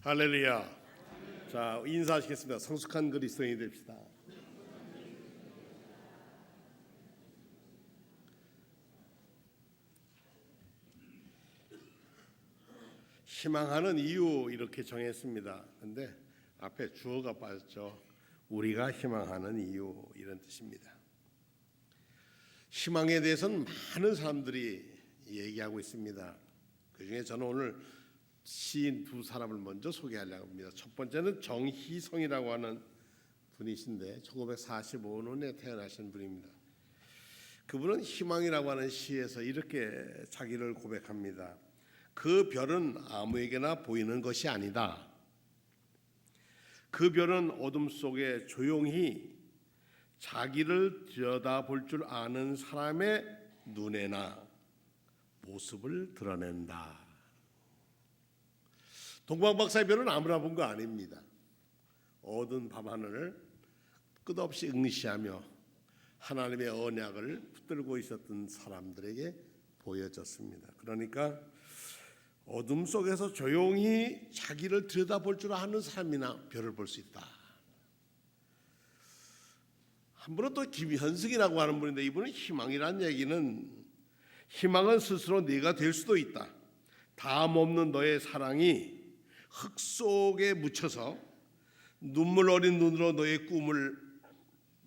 할렐루야. 자, 인사하시겠습니다. 성숙한 그리스도인이 됩시다. 희망하는 이유 이렇게 정했습니다. 근데 앞에 주어가 빠졌죠. 우리가 희망하는 이유 이런 뜻입니다. 희망에 대해서는 많은 사람들이 얘기하고 있습니다. 그중에 저는 오늘 시인 두 사람을 먼저 소개하려고 합니다. 첫 번째는 정희성이라고 하는 분이신데 1945년에 태어나신 분입니다. 그분은 희망이라고 하는 시에서 이렇게 자기를 고백합니다. 그 별은 아무에게나 보이는 것이 아니다. 그 별은 어둠 속에 조용히 자기를 들여다볼 줄 아는 사람의 눈에나 모습을 드러낸다. 동방박사의 별은 아무나 본 거 아닙니다. 어두운 밤하늘을 끝없이 응시하며 하나님의 언약을 붙들고 있었던 사람들에게 보여졌습니다. 그러니까 어둠 속에서 조용히 자기를 들여다볼 줄 아는 사람이나 별을 볼 수 있다. 한 분은 또 김현승이라고 하는 분인데 이분은 희망이라는 얘기는 희망은 스스로 네가 될 수도 있다. 다음 없는 너의 사랑이 흙 속에 묻혀서 눈물 어린 눈으로 너의 꿈을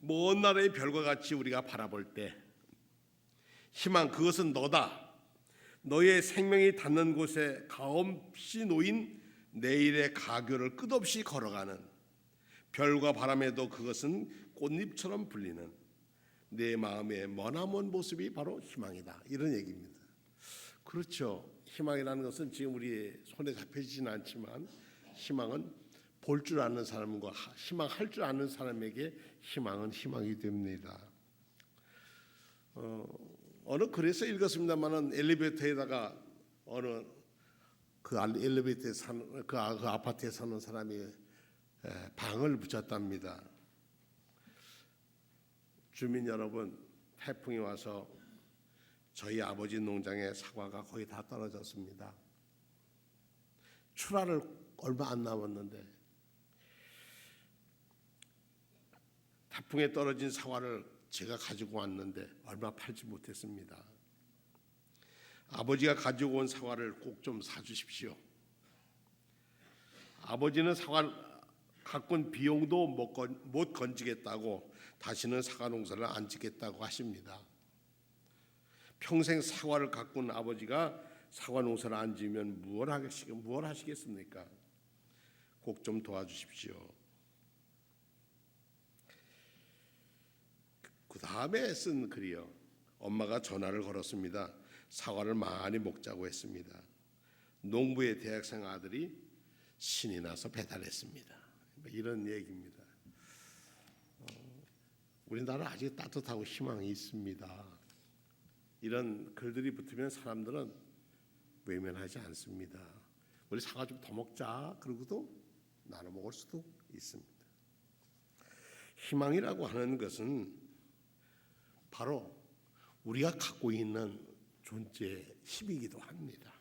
먼 나라의 별과 같이 우리가 바라볼 때 희망 그것은 너다. 너의 생명이 닿는 곳에 가없이 놓인 내일의 가교를 끝없이 걸어가는 별과 바람에도 그것은 꽃잎처럼 불리는 내 마음의 머나먼 모습이 바로 희망이다. 이런 얘기입니다. 그렇죠. 희망이라는 것은 지금 우리 손에 잡혀지지는 않지만 희망은 볼 줄 아는 사람과 희망할 줄 아는 사람에게 희망은 희망이 됩니다. 어느 글에서 읽었습니다만은 엘리베이터에다가 어느 그 엘리베이터에 사는 그 아파트에 사는 사람이 방을 붙였답니다. 주민 여러분, 태풍이 와서 저희 아버지 농장에 사과가 거의 다 떨어졌습니다. 출하를 얼마 안 남았는데 태풍에 떨어진 사과를 제가 가지고 왔는데 얼마 팔지 못했습니다. 아버지가 가지고 온 사과를 꼭 좀 사주십시오. 아버지는 사과 갖고 온 비용도 못 건지겠다고 다시는 사과 농사를 안 짓겠다고 하십니다. 평생 사과를 가꾼 아버지가 사과 농사를 안 지으면 무엇 하시겠습니까? 꼭 좀 도와주십시오. 그 다음에 쓴 글이요. 엄마가 전화를 걸었습니다. 사과를 많이 먹자고 했습니다. 농부의 대학생 아들이 신이 나서 배달했습니다. 이런 얘기입니다. 우리나라 아직 따뜻하고 희망이 있습니다. 이런 글들이 붙으면 사람들은 외면하지 않습니다. 우리 사과 좀 더 먹자. 그러고도 나눠 먹을 수도 있습니다. 희망이라고 하는 것은 바로 우리가 갖고 있는 존재의 힘이기도 합니다.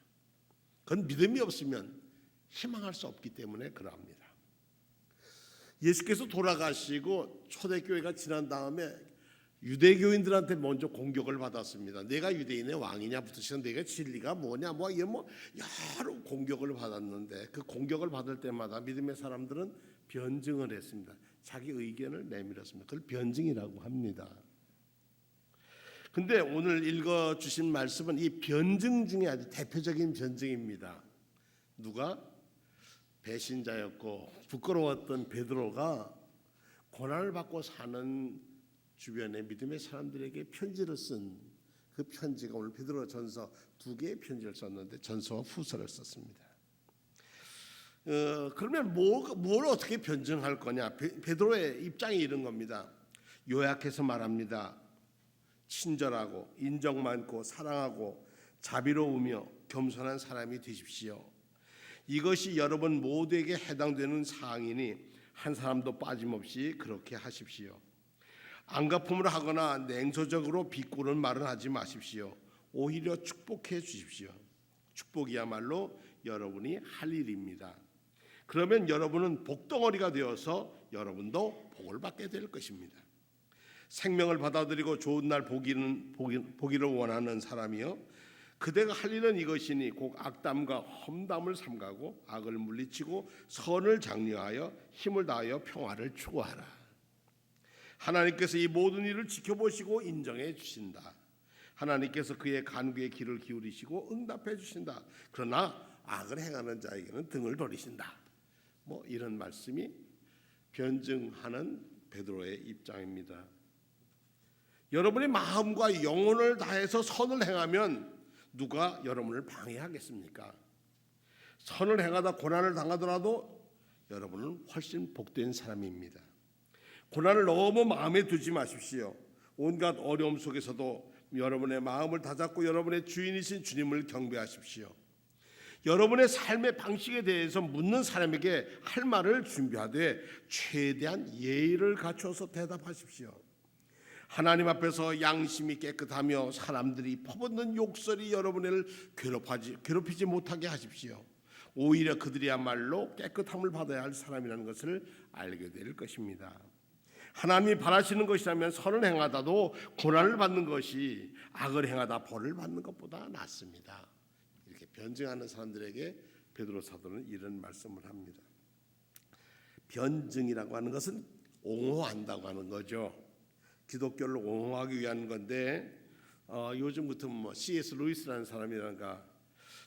그건 믿음이 없으면 희망할 수 없기 때문에 그럽니다. 예수께서 돌아가시고 초대교회가 지난 다음에 유대교인들한테 먼저 공격을 받았습니다. 내가 유대인의 왕이냐부터 시작 내가 진리가 뭐냐 여러 공격을 받았는데 그 공격을 받을 때마다 믿음의 사람들은 변증을 했습니다. 자기 의견을 내밀었습니다. 그걸 변증이라고 합니다. 근데 오늘 읽어주신 말씀은 이 변증 중에 아주 대표적인 변증입니다. 누가? 배신자였고 부끄러웠던 베드로가 고난을 받고 사는 주변의 믿음의 사람들에게 편지를 쓴 그 편지가 오늘 베드로 전서 2개의 편지를 썼는데 전서와 후서를 썼습니다. 그러면 뭘 어떻게 변증할 거냐? 베드로의 입장이 이런 겁니다. 요약해서 말합니다. 친절하고 인정 많고 사랑하고 자비로우며 겸손한 사람이 되십시오. 이것이 여러분 모두에게 해당되는 사항이니 한 사람도 빠짐없이 그렇게 하십시오. 안갚음을 하거나 냉소적으로 비꼬는 말은 하지 마십시오. 오히려 축복해 주십시오. 축복이야말로 여러분이 할 일입니다. 그러면 여러분은 복덩어리가 되어서 여러분도 복을 받게 될 것입니다. 생명을 받아들이고 좋은 날 보기를 원하는 사람이요, 그대가 할 일은 이것이니 곧 악담과 험담을 삼가고 악을 물리치고 선을 장려하여 힘을 다하여 평화를 추구하라. 하나님께서 이 모든 일을 지켜보시고 인정해 주신다. 하나님께서 그의 간구에 귀를 기울이시고 응답해 주신다. 그러나 악을 행하는 자에게는 등을 돌리신다. 이런 말씀이 변증하는 베드로의 입장입니다. 여러분의 마음과 영혼을 다해서 선을 행하면 누가 여러분을 방해하겠습니까? 선을 행하다 고난을 당하더라도 여러분은 훨씬 복된 사람입니다. 고난을 너무 마음에 두지 마십시오. 온갖 어려움 속에서도 여러분의 마음을 다잡고 여러분의 주인이신 주님을 경배하십시오. 여러분의 삶의 방식에 대해서 묻는 사람에게 할 말을 준비하되 최대한 예의를 갖춰서 대답하십시오. 하나님 앞에서 양심이 깨끗하며 사람들이 퍼붓는 욕설이 여러분을 괴롭히지 못하게 하십시오. 오히려 그들이야말로 깨끗함을 받아야 할 사람이라는 것을 알게 될 것입니다. 하나님이 바라시는 것이라면 선을 행하다도 고난을 받는 것이 악을 행하다 벌을 받는 것보다 낫습니다. 이렇게 변증하는 사람들에게 베드로 사도는 이런 말씀을 합니다. 변증이라고 하는 것은 옹호한다고 하는 거죠. 기독교를 옹호하기 위한 건데 요즘 같으면 C.S. 루이스라는 사람이란가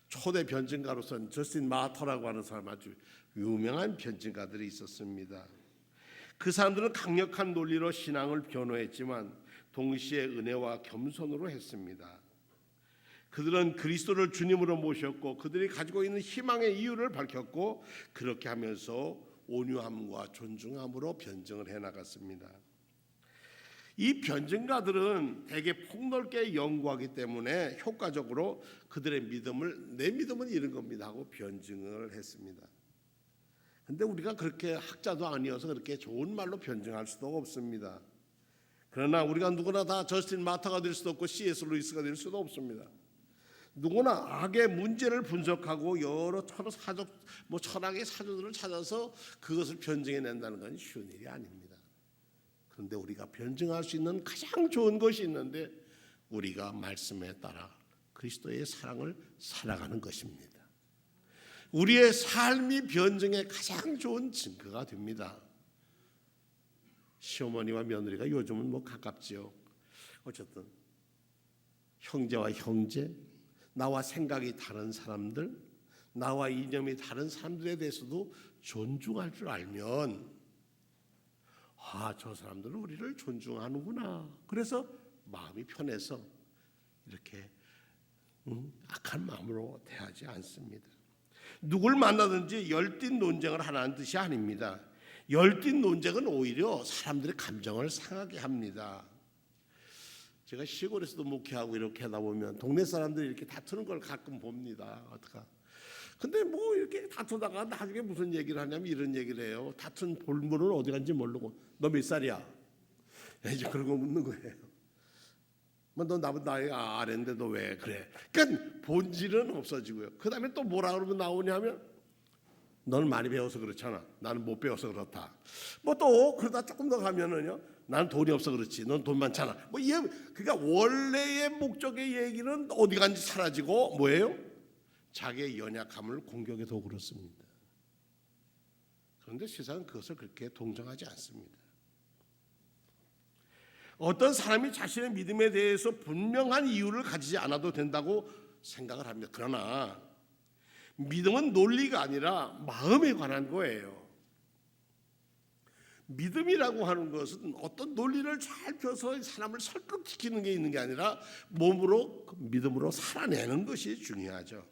초대 변증가로서는 저스틴 마터라고 하는 사람, 아주 유명한 변증가들이 있었습니다. 그 사람들은 강력한 논리로 신앙을 변호했지만 동시에 은혜와 겸손으로 했습니다. 그들은 그리스도를 주님으로 모셨고 그들이 가지고 있는 희망의 이유를 밝혔고 그렇게 하면서 온유함과 존중함으로 변증을 해나갔습니다. 이 변증가들은 대개 폭넓게 연구하기 때문에 효과적으로 그들의 믿음을 내 믿음은 이런 겁니다 하고 변증을 했습니다. 근데 우리가 그렇게 학자도 아니어서 그렇게 좋은 말로 변증할 수도 없습니다. 그러나 우리가 누구나 다 저스틴 마터가 될 수도 없고 C.S. 루이스가 될 수도 없습니다. 누구나 악의 문제를 분석하고 여러 철학의 사조들을 찾아서 그것을 변증해낸다는 건 쉬운 일이 아닙니다. 그런데 우리가 변증할 수 있는 가장 좋은 것이 있는데 우리가 말씀에 따라 그리스도의 사랑을 살아가는 것입니다. 우리의 삶이 변증의 가장 좋은 증거가 됩니다. 시어머니와 며느리가 요즘은 가깝지요. 어쨌든 형제와 형제, 나와 생각이 다른 사람들, 나와 이념이 다른 사람들에 대해서도 존중할 줄 알면 저 사람들은 우리를 존중하는구나. 그래서 마음이 편해서 이렇게 악한 마음으로 대하지 않습니다. 누굴 만나든지 열띤 논쟁을 하라는 뜻이 아닙니다. 열띤 논쟁은 오히려 사람들의 감정을 상하게 합니다. 제가 시골에서도 목회하고 이렇게 하다 보면 동네 사람들이 이렇게 다투는 걸 가끔 봅니다. 근데 이렇게 다투다가 나중에 무슨 얘기를 하냐면 이런 얘기를 해요. 다툰 본문은 어디 간지 모르고 너 몇 살이야? 이제 그런 거 묻는 거예요. 너 나보다 나이가 아래인데 너 왜 그래? 그러니까 본질은 없어지고요. 그 다음에 또 뭐라 그러면 나오냐면 너는 많이 배워서 그렇잖아. 나는 못 배워서 그렇다. 또 그러다 조금 더 가면은요. 나는 돈이 없어 그렇지. 넌 돈 많잖아. 그러니까 원래의 목적의 얘기는 어디 간지 사라지고 뭐예요? 자기의 연약함을 공격의 도구로 씁니다. 그런데 세상은 그것을 그렇게 동정하지 않습니다. 어떤 사람이 자신의 믿음에 대해서 분명한 이유를 가지지 않아도 된다고 생각을 합니다. 그러나 믿음은 논리가 아니라 마음에 관한 거예요. 믿음이라고 하는 것은 어떤 논리를 잘 펴서 사람을 설득시키는 게 있는 게 아니라 몸으로 믿음으로 살아내는 것이 중요하죠.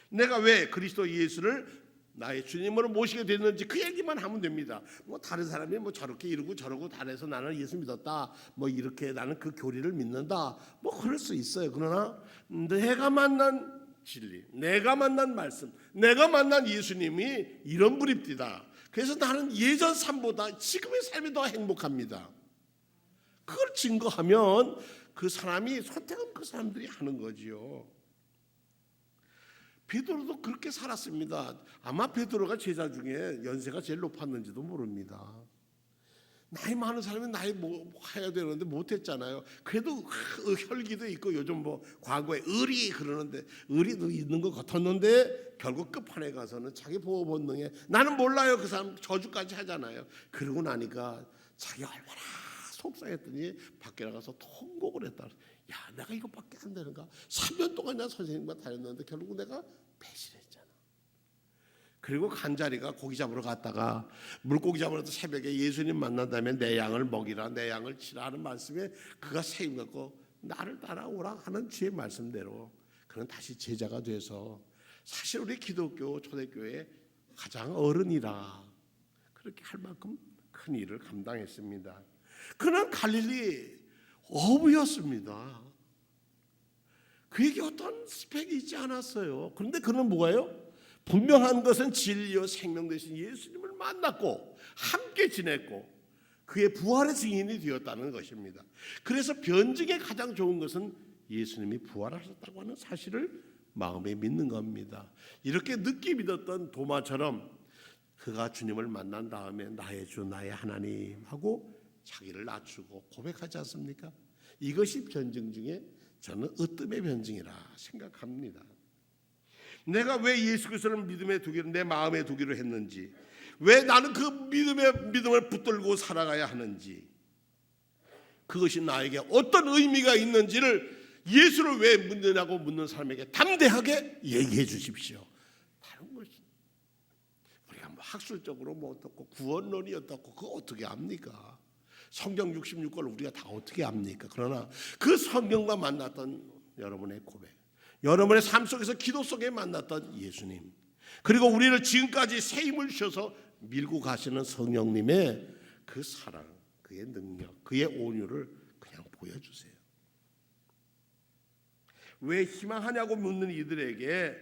내가 왜 그리스도 예수를 나의 주님으로 모시게 됐는지 그 얘기만 하면 됩니다. 다른 사람이 저렇게 이러고 저러고 다해서 나는 예수 믿었다. 이렇게 나는 그 교리를 믿는다. 그럴 수 있어요. 그러나 내가 만난 진리, 내가 만난 말씀, 내가 만난 예수님이 이런 분입니다. 그래서 나는 예전 삶보다 지금의 삶이 더 행복합니다. 그걸 증거하면 그 사람이 선택은 그 사람들이 하는 거지요. 베드로도 그렇게 살았습니다. 아마 베드로가 제자 중에 연세가 제일 높았는지도 모릅니다. 나이 많은 사람이 나이 뭐 해야 되는데 못했잖아요. 그래도 혈기도 있고 요즘 뭐 과거에 의리 그러는데 의리도 있는 것 같았는데 결국 끝판에 가서는 자기 보호 본능에 나는 몰라요. 그 사람 저주까지 하잖아요. 그러고 나니까 자기 얼마나 속상했더니 밖에 나가서 통곡을 했다. 야, 내가 이것밖에 안 되는가? 3년 동안 나 선생님과 다녔는데 결국 내가 배신했잖아. 그리고 간자리가 고기 잡으러 갔다가 물고기 잡으러 새벽에 예수님 만난 다음에 내 양을 먹이라 내 양을 치라 하는 말씀에 그가 책임 갖고 나를 따라오라 하는 주의 말씀대로 그는 다시 제자가 돼서 사실 우리 기독교 초대교회의 가장 어른이라 그렇게 할 만큼 큰 일을 감당했습니다. 그는 갈릴리 어부였습니다. 그에게 어떤 스펙이 있지 않았어요. 그런데 그는 뭐예요? 분명한 것은 진리요 생명 되신 예수님을 만났고 함께 지냈고 그의 부활의 증인이 되었다는 것입니다. 그래서 변증에 가장 좋은 것은 예수님이 부활하셨다고 하는 사실을 마음에 믿는 겁니다. 이렇게 늦게 믿었던 도마처럼 그가 주님을 만난 다음에 나의 주 나의 하나님 하고 자기를 낮추고 고백하지 않습니까? 이것이 변증 중에 저는 으뜸의 변증이라 생각합니다. 내가 왜 예수 그리스도를 믿음에 두기로 내 마음에 두기로 했는지, 왜 나는 그 믿음을 붙들고 살아가야 하는지, 그것이 나에게 어떤 의미가 있는지를 예수를 왜 믿느냐고 묻는 사람에게 담대하게 얘기해 주십시오. 다른 것이 우리가 뭐 학술적으로 뭐 어떻고 구원론이 어떻고 그거 어떻게 압니까? 성경 66권을 우리가 다 어떻게 압니까? 그러나 그 성경과 만났던 여러분의 고백, 여러분의 삶 속에서 기도 속에 만났던 예수님, 그리고 우리를 지금까지 새 힘을 주셔서 밀고 가시는 성령님의 그 사랑, 그의 능력, 그의 온유를 그냥 보여주세요. 왜 희망하냐고 묻는 이들에게,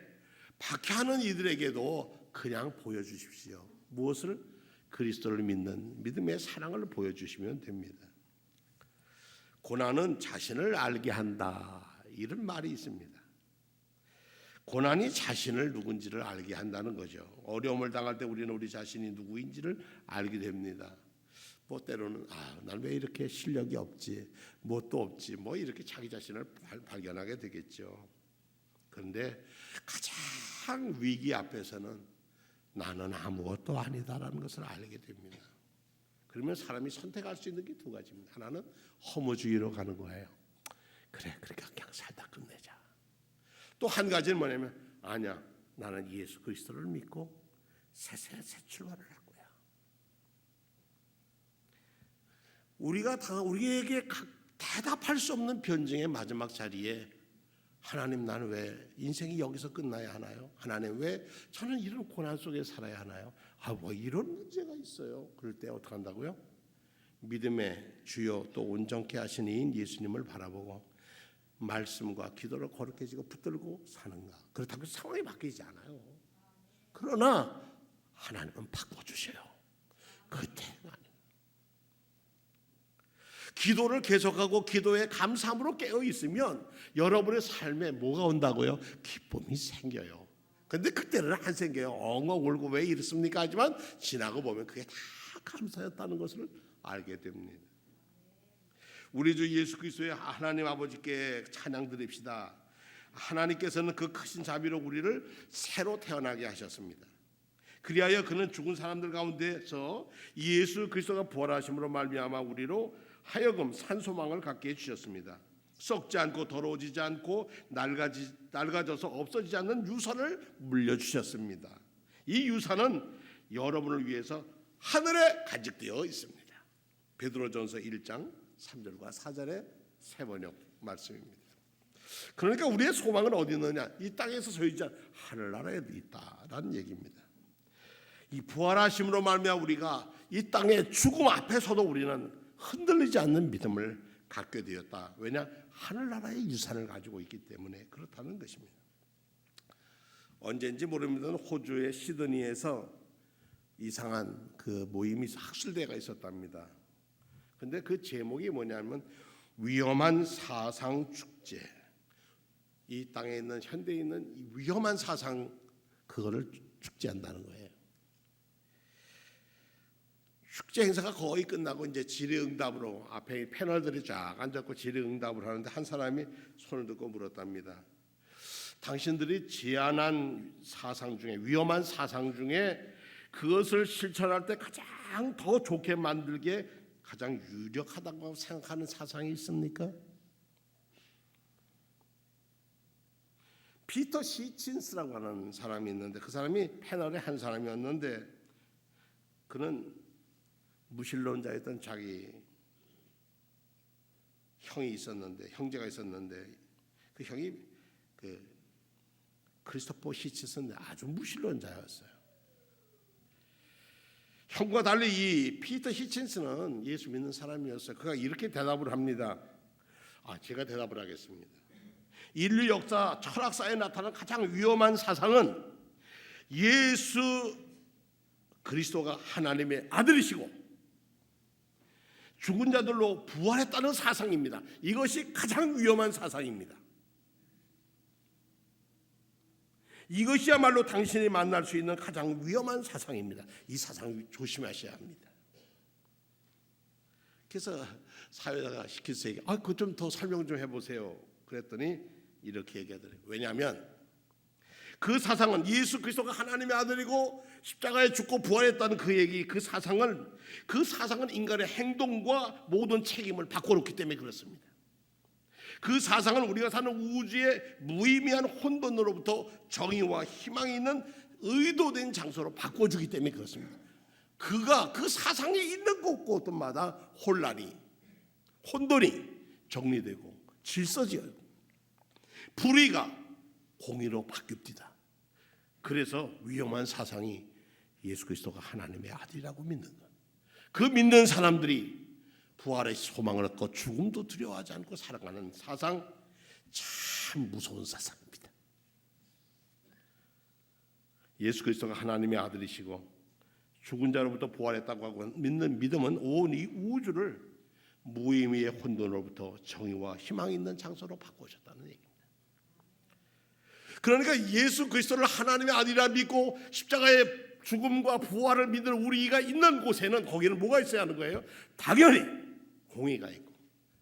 박해하는 이들에게도 그냥 보여주십시오. 무엇을? 그리스도를 믿는 믿음의 사랑을 보여주시면 됩니다. 고난은 자신을 알게 한다, 이런 말이 있습니다. 고난이 자신을 누군지를 알게 한다는 거죠. 어려움을 당할 때 우리는 우리 자신이 누구인지를 알게 됩니다. 뭐 때로는 난 왜 이렇게 실력이 없지, 뭣도 없지, 뭐 이렇게 자기 자신을 발견하게 되겠죠. 그런데 가장 위기 앞에서는 나는 아무것도 아니다라는 것을 알게 됩니다. 그러면 사람이 선택할 수 있는 게 두 가지입니다. 하나는 허무주의로 가는 거예요. 그래, 그러니까 그냥 살다 끝내자. 또 한 가지는 뭐냐면 아니야, 나는 예수 그리스도를 믿고 새 출발을 할 거야. 우리에게 대답할 수 없는 변증의 마지막 자리에 하나님, 나는 왜 인생이 여기서 끝나야 하나요? 하나님, 왜 저는 이런 고난 속에 살아야 하나요? 뭐 이런 문제가 있어요. 그럴 때 어떻게 한다고요? 믿음의 주요 또 온전케 하신 이인 예수님을 바라보고 말씀과 기도를 거룩해지고 붙들고 사는가. 그렇다고 상황이 바뀌지 않아요. 그러나 하나님은 바꿔주셔요. 그때가 아니에요. 기도를 계속하고 기도에 감사함으로 깨어 있으면 여러분의 삶에 뭐가 온다고요? 기쁨이 생겨요. 근데 그때는 안 생겨요. 엉엉 울고 왜 이렇습니까? 하지만 지나고 보면 그게 다 감사였다는 것을 알게 됩니다. 우리 주 예수 그리스도의 하나님 아버지께 찬양 드립시다. 하나님께서는 그 크신 자비로 우리를 새로 태어나게 하셨습니다. 그리하여 그는 죽은 사람들 가운데서 예수 그리스도가 부활하심으로 말미암아 우리로 하여금 산소망을 갖게 해주셨습니다. 썩지 않고 더러워지지 않고 낡아져서 없어지지 않는 유산을 물려주셨습니다. 이 유산은 여러분을 위해서 하늘에 간직되어 있습니다. 베드로전서 1장 3절과 4절의 세 번역 말씀입니다. 그러니까 우리의 소망은 어디 있느냐? 이 땅에서 소유지 않은 하늘나라에 있다라는 얘기입니다. 이 부활하심으로 말미암아 우리가 이 땅의 죽음 앞에서도 우리는 흔들리지 않는 믿음을 갖게 되었다. 왜냐? 하늘나라의 유산을 가지고 있기 때문에 그렇다는 것입니다. 언제인지 모릅니다만 호주의 시드니에서 이상한 그 모임이 학술대회가 있었답니다. 근데 그 제목이 뭐냐면 위험한 사상 축제. 이 땅에 있는 현대에 있는 이 위험한 사상 그거를 축제한다는 거예요. 축제 행사가 거의 끝나고 이제 질의응답으로 앞에 패널들이 쫙 앉았고 질의응답을 하는데 한 사람이 손을 들고 물었답니다. 당신들이 제안한 사상 중에 위험한 사상 중에 그것을 실천할 때 가장 더 좋게 만들게 가장 유력하다고 생각하는 사상이 있습니까? 피터 시친스라고 하는 사람이 있는데 그 사람이 패널의 한 사람이었는데 그는 무신론자였던 자기 형이 있었는데 형제가 있었는데 그 형이 그 크리스토퍼 히치스인데 아주 무신론자였어요. 형과 달리 이 피터 히친스는 예수 믿는 사람이었어요. 그가 이렇게 대답을 합니다. 제가 대답을 하겠습니다. 인류 역사 철학사에 나타난 가장 위험한 사상은 예수 그리스도가 하나님의 아들이시고 죽은 자들로 부활했다는 사상입니다. 이것이 가장 위험한 사상입니다. 이것이야말로 당신이 만날 수 있는 가장 위험한 사상입니다. 이 사상 조심하셔야 합니다. 그래서 사회자가 시켜서 그거 좀 더 설명 좀 해보세요. 그랬더니 이렇게 얘기하더래요. 왜냐하면 그 사상은 예수 그리스도가 하나님의 아들이고 십자가에 죽고 부활했다는 그 얘기, 그 사상은 인간의 행동과 모든 책임을 바꿔놓기 때문에 그렇습니다. 그 사상은 우리가 사는 우주의 무의미한 혼돈으로부터 정의와 희망이 있는 의도된 장소로 바꿔주기 때문에 그렇습니다. 그 사상이 있는 곳곳마다 혼란이, 혼돈이 정리되고 질서지어요. 불의가 공의로 바뀝니다. 그래서 위험한 사상이 예수 그리스도가 하나님의 아들이라고 믿는 것. 그 믿는 사람들이 부활의 소망을 얻고 죽음도 두려워하지 않고 살아가는 사상, 참 무서운 사상입니다. 예수 그리스도가 하나님의 아들이시고 죽은 자로부터 부활했다고 하고 믿는 믿음은 온 이 우주를 무의미의 혼돈으로부터 정의와 희망이 있는 장소로 바꾸셨다는 얘기입니다. 그러니까 예수 그리스도를 하나님의 아들이라 믿고 십자가의 죽음과 부활을 믿는 우리가 있는 곳에는 거기는 뭐가 있어야 하는 거예요? 당연히 공의가 있고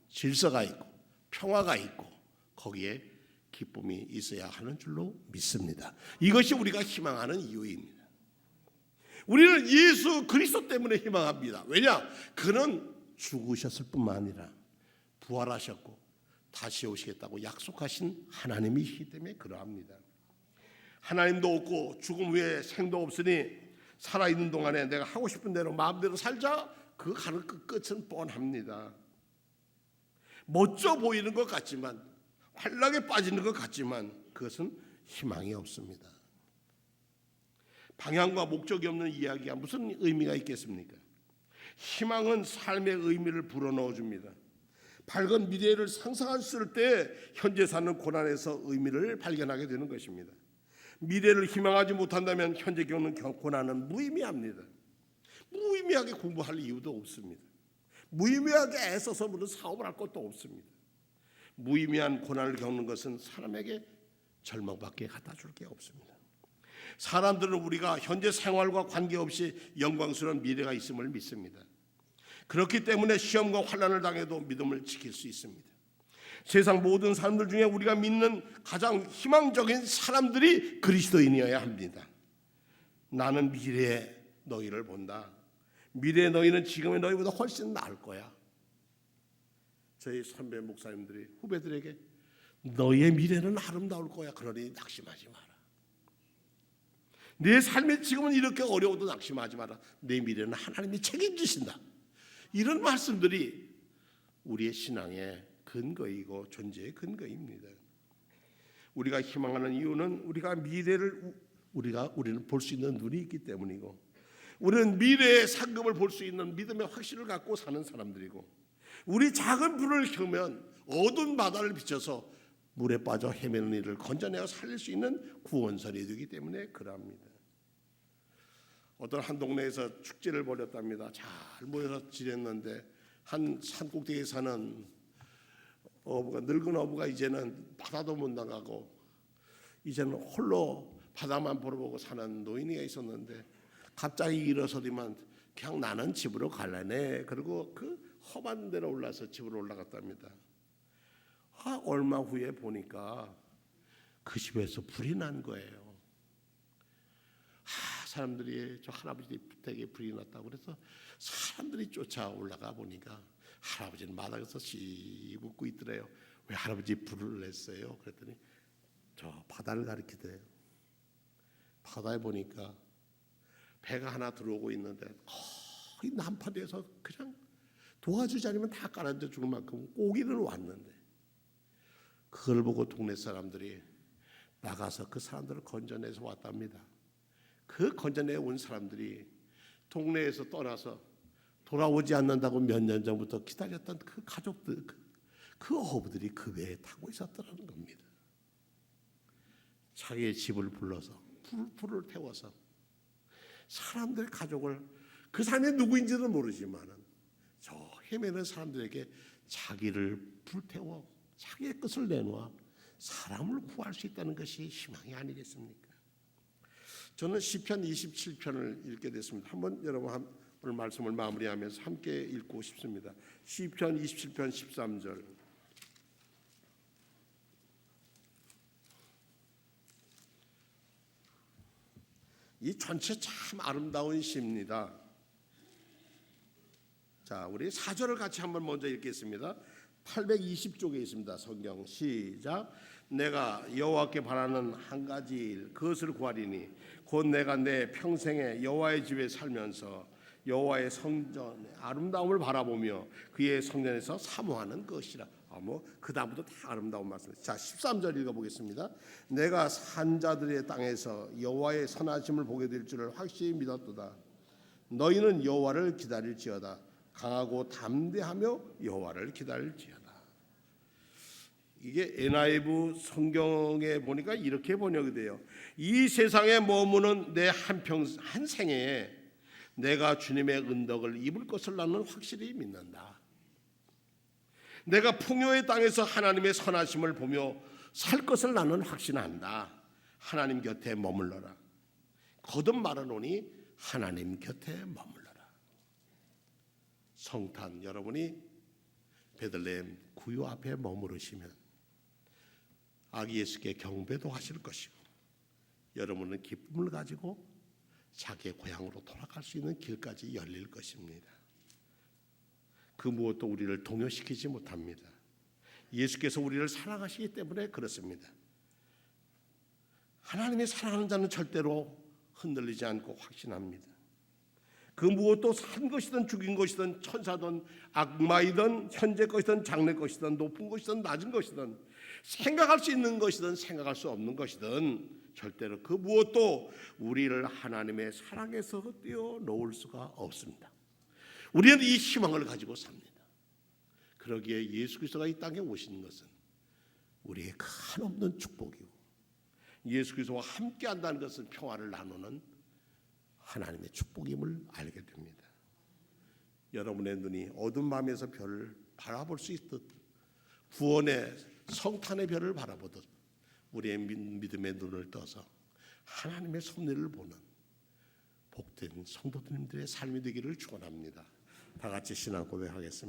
질서가 있고 평화가 있고 거기에 기쁨이 있어야 하는 줄로 믿습니다. 이것이 우리가 희망하는 이유입니다. 우리는 예수 그리스도 때문에 희망합니다. 왜냐? 그는 죽으셨을 뿐만 아니라 부활하셨고 다시 오시겠다고 약속하신 하나님이시기 때문에 그러합니다. 하나님도 없고 죽음 후에 생도 없으니 살아있는 동안에 내가 하고 싶은 대로 마음대로 살자. 그 가는 끝은 뻔합니다. 멋져 보이는 것 같지만 환락에 빠지는 것 같지만 그것은 희망이 없습니다. 방향과 목적이 없는 이야기가 무슨 의미가 있겠습니까? 희망은 삶의 의미를 불어넣어 줍니다. 밝은 미래를 상상했을 때 현재 사는 고난에서 의미를 발견하게 되는 것입니다. 미래를 희망하지 못한다면 현재 겪는 고난은 무의미합니다. 무의미하게 공부할 이유도 없습니다. 무의미하게 애써서 무슨 사업을 할 것도 없습니다. 무의미한 고난을 겪는 것은 사람에게 절망밖에 갖다 줄 게 없습니다. 사람들은 우리가 현재 생활과 관계없이 영광스러운 미래가 있음을 믿습니다. 그렇기 때문에 시험과 환난을 당해도 믿음을 지킬 수 있습니다. 세상 모든 사람들 중에 우리가 믿는 가장 희망적인 사람들이 그리스도인이어야 합니다. 나는 미래에 너희를 본다. 미래의 너희는 지금의 너희보다 훨씬 나을 거야. 저희 선배 목사님들이 후배들에게 너희의 미래는 아름다울 거야. 그러니 낙심하지 마라. 내 삶이 지금은 이렇게 어려워도 낙심하지 마라. 내 미래는 하나님이 책임지신다. 이런 말씀들이 우리의 신앙의 근거이고 존재의 근거입니다. 우리가 희망하는 이유는 우리가 미래를 우리는 볼 수 있는 눈이 있기 때문이고 우리는 미래의 상급을 볼 수 있는 믿음의 확신을 갖고 사는 사람들이고 우리 작은 불을 켜면 어두운 바다를 비춰서 물에 빠져 헤매는 이를 건져내어 살릴 수 있는 구원선이 되기 때문에 그러합니다. 어떤 한 동네에서 축제를 벌였답니다. 잘 모여서 지냈는데 한 산꼭대기에 사는 늙은 어부가 이제는 바다도 못 나가고 이제는 홀로 바다만 보러보고 사는 노인이가 있었는데 갑자기 일어서더만 그냥 나는 집으로 갈라네. 그리고 그 험한 데로 올라서 집으로 올라갔답니다. 얼마 후에 보니까 그 집에서 불이 난 거예요. 사람들이 저 할아버지 댁에 불이 났다고 그래서 사람들이 쫓아 올라가 보니까 할아버지는 마당에서 씩 웃고 있더래요. 왜 할아버지 불을 냈어요? 그랬더니 저 바다를 가리키더래요. 바다에 보니까 배가 하나 들어오고 있는데 거의 난파돼서 그냥 도와주지 않으면 다 가라앉아 죽을 만큼 오기는 왔는데 그걸 보고 동네 사람들이 나가서 그 사람들을 건져내서 왔답니다. 그 건져내 온 사람들이 동네에서 떠나서 돌아오지 않는다고 몇 년 전부터 기다렸던 그 가족들, 그 어부들이 그 배에 타고 있었더라는 겁니다. 자기의 집을 불러서 불을 태워서 사람들의 가족을 그 사람이 누구인지는 모르지만은 저 헤매는 사람들에게 자기를 불태워 자기의 끝을 내놓아 사람을 구할 수 있다는 것이 희망이 아니겠습니까? 저는 시편 27편을 읽게 됐습니다. 한번 여러분 오늘 말씀을 마무리하면서 함께 읽고 싶습니다. 시편 27편 13절. 이 전체 참 아름다운 시입니다. 자, 우리 4절을 같이 한번 먼저 읽겠습니다. 820쪽에 있습니다. 성경 시작. 내가 여호와께 바라는 한 가지 일 그것을 구하리니 곧 내가 내 평생에 여호와의 집에 살면서 여호와의 성전의 아름다움을 바라보며 그의 성전에서 사모하는 것이라. 그 다음부터 다 아름다운 말씀입니다. 자, 13절 읽어보겠습니다. 내가 산자들의 땅에서 여호와의 선하심을 보게 될 줄을 확실히 믿었도다. 너희는 여호와를 기다릴지어다. 강하고 담대하며 여호와를 기다릴지어다. 이게 NIV 성경에 보니까 이렇게 번역이 돼요. 이 세상에 머무는 내 한 생에 내가 주님의 은덕을 입을 것을 나는 확실히 믿는다. 내가 풍요의 땅에서 하나님의 선하심을 보며 살 것을 나는 확신한다. 하나님 곁에 머물러라. 거듭 말하노니 하나님 곁에 머물러라. 성탄 여러분이 베들레헴 구유 앞에 머무르시면 아기 예수께 경배도 하실 것이고 여러분은 기쁨을 가지고 자기의 고향으로 돌아갈 수 있는 길까지 열릴 것입니다. 그 무엇도 우리를 동요시키지 못합니다. 예수께서 우리를 사랑하시기 때문에 그렇습니다. 하나님의 사랑하는 자는 절대로 흔들리지 않고 확신합니다. 그 무엇도 산 것이든 죽인 것이든 천사든 악마이든 현재 것이든 장래 것이든 높은 것이든 낮은 것이든 생각할 수 있는 것이든 생각할 수 없는 것이든 절대로 그 무엇도 우리를 하나님의 사랑에서 떼어놓을 수가 없습니다. 우리는 이 희망을 가지고 삽니다. 그러기에 예수 그리스도가 이 땅에 오신 것은 우리의 한없는 축복이고 예수 그리스도와 함께 한다는 것은 평화를 나누는 하나님의 축복임을 알게 됩니다. 여러분의 눈이 어두운 밤에서 별을 바라볼 수 있듯 구원의 성탄의 별을 바라보듯 우리의 믿음의 눈을 떠서 하나님의 섭리를 보는 복된 성도님들의 삶이 되기를 축원합니다. 다 같이 신앙 고백하겠습니다.